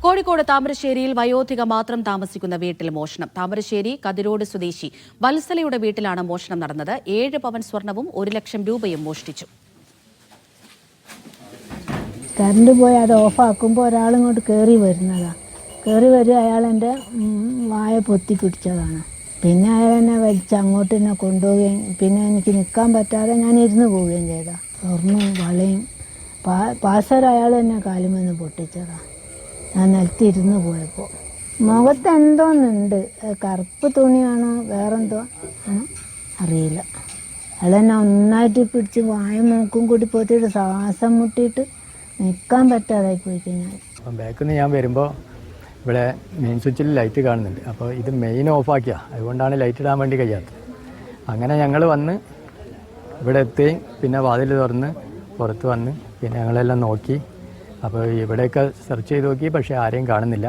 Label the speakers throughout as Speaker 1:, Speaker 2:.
Speaker 1: കോഴിക്കോട് താമരശ്ശേരിയിൽ വയോധിക മാത്രം താമസിക്കുന്ന വീട്ടിൽ മോഷണം. താമരശ്ശേരി കതിരോട് സ്വദേശി വത്സലയുടെ വീട്ടിലാണ് മോഷണം നടന്നത്. 7 പവൻ സ്വർണവും 1 ലക്ഷം രൂപയും മോഷ്ടിച്ചു.
Speaker 2: കറണ്ട് പോയി അത് ഓഫാക്കുമ്പോൾ ഒരാളിങ്ങോട്ട് കയറി വരുന്നതാണ്. കയറി വരും, അയാളെൻ്റെ വായ പൊത്തി പിടിച്ചതാണ്. പിന്നെ അയാൾ എന്നെ വലിച്ച് അങ്ങോട്ട് തന്നെ കൊണ്ടുപോവുകയും പിന്നെ എനിക്ക് നിൽക്കാൻ പറ്റാതെ ഞാൻ ഇരുന്ന് പോവുകയും ചെയ്ത. സ്വർണ്ണവും വളയും പാസർ അയാൾ എന്നെ കാലുമെന്ന് പൊട്ടിച്ചതാണ്. ഞാൻ നിലത്തിരുന്ന് പോയപ്പോൾ മുഖത്ത് എന്തോന്നുണ്ട്, കറുപ്പ് തുണിയാണോ വേറെന്തോ അറിയില്ല. അയാളെന്നെ ഒന്നായിട്ട് പിടിച്ച് വായും മൂക്കും കൂടി പോത്തിയിട്ട് ശ്വാസം മുട്ടിയിട്ട് നിൽക്കാൻ പറ്റാതായി പോയി കഴിഞ്ഞാൽ.
Speaker 3: ബാക്കിൽ നിന്ന് ഞാൻ വരുമ്പോൾ ഇവിടെ മെയിൻ സ്വിച്ചിൽ ലൈറ്റ് കാണുന്നുണ്ട്. അപ്പോൾ ഇത് മെയിൻ ഓഫാക്കിയ, അതുകൊണ്ടാണ് ലൈറ്റ് ഇടാൻ വേണ്ടി കഴിയാത്തത്. അങ്ങനെ ഞങ്ങൾ വന്ന് ഇവിടെ എത്തുകയും പിന്നെ വാതിൽ തുറന്ന് പുറത്ത് വന്ന് പിന്നെ ഞങ്ങളെല്ലാം നോക്കി. അപ്പോൾ ഇവിടെയൊക്കെ സെർച്ച് ചെയ്ത് നോക്കി, പക്ഷേ ആരെയും കാണുന്നില്ല.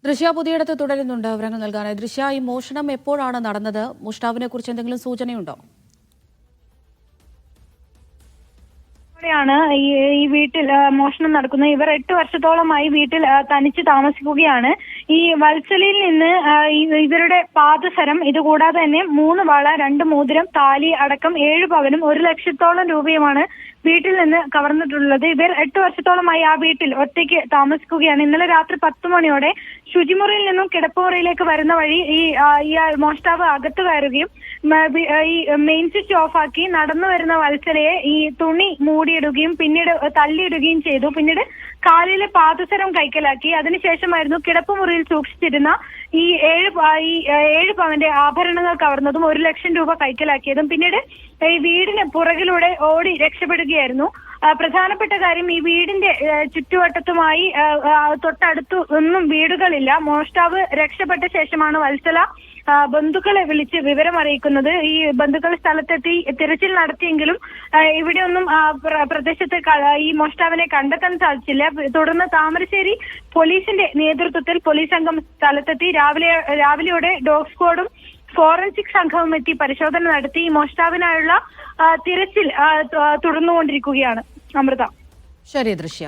Speaker 1: ദൃശ്യ പുതിയിടത്ത് തുടരുന്നുണ്ട് വിവരങ്ങൾ നൽകാനായി. ദൃശ്യ, ഈ മോഷണം എപ്പോഴാണ് നടന്നത്? മോഷ്ടാവിനെ കുറിച്ച് എന്തെങ്കിലും സൂചനയുണ്ടോ?
Speaker 4: ഈ വീട്ടിൽ മോഷണം നടക്കുന്നത്. ഇവർ 8 വർഷത്തോളമായി വീട്ടിൽ തനിച്ച് താമസിക്കുകയാണ്. ഈ വത്സലയിൽ നിന്ന് ഇവരുടെ പാദസരം, ഇതുകൂടാതെ തന്നെ 3 വള, 2 മോതിരം, താലി അടക്കം 7 പവനും 1 ലക്ഷത്തോളം രൂപയുമാണ് വീട്ടിൽ നിന്ന് കവർന്നിട്ടുള്ളത്. ഇവർ 8 വർഷത്തോളമായി ആ വീട്ടിൽ ഒറ്റയ്ക്ക് താമസിക്കുകയാണ്. ഇന്നലെ രാത്രി 10 മണിയോടെ ശുചിമുറിയിൽ നിന്നും കിടപ്പുമുറിയിലേക്ക് വരുന്ന വഴി ഈ മോഷ്ടാവ് അകത്ത് കയറുകയും ഈ മെയിൻ സ്വിച്ച് ഓഫാക്കി നടന്നു വരുന്ന വത്സലയെ ഈ തുണി മൂടിയിടുകയും പിന്നീട് തള്ളിയിടുകയും ചെയ്തു. പിന്നീട് കാലിലെ പാദസരം കൈക്കലാക്കി. അതിനുശേഷമായിരുന്നു കിടപ്പുമുറിയിൽ സൂക്ഷിച്ചിരുന്ന ഈ 7 പവന്റെ ആഭരണങ്ങൾ കവർന്നതും 1 ലക്ഷം രൂപ കൈക്കലാക്കിയതും. പിന്നീട് ഈ വീടിന് പുറകിലൂടെ ഓടി രക്ഷപ്പെടുകയായിരുന്നു. പ്രധാനപ്പെട്ട കാര്യം, ഈ വീടിന്റെ ചുറ്റുവട്ടത്തുമായി തൊട്ടടുത്ത് ഒന്നും വീടുകളില്ല. മോഷ്ടാവ് രക്ഷപ്പെട്ട ശേഷമാണ് വത്സല ബന്ധുക്കളെ വിളിച്ച് വിവരം അറിയിക്കുന്നത്. ഈ ബന്ധുക്കൾ സ്ഥലത്തെത്തി തിരച്ചിൽ നടത്തിയെങ്കിലും ഇവിടെയൊന്നും പ്രദേശത്ത് ഈ മോഷ്ടാവിനെ കണ്ടെത്താൻ സാധിച്ചില്ല. തുടർന്ന് താമരശ്ശേരി പോലീസിന്റെ നേതൃത്വത്തിൽ പോലീസ് സംഘം സ്ഥലത്തെത്തി. രാവിലെയോടെ ഡോഗ് സ്ക്വാഡും ഫോറൻസിക് സംഘവും എത്തി പരിശോധന നടത്തി. ഈ മോഷ്ടാവിനായുള്ള തിരച്ചിൽ തുടർന്നുകൊണ്ടിരിക്കുകയാണ്. അമൃത.
Speaker 1: ശരി ദൃശ്യ.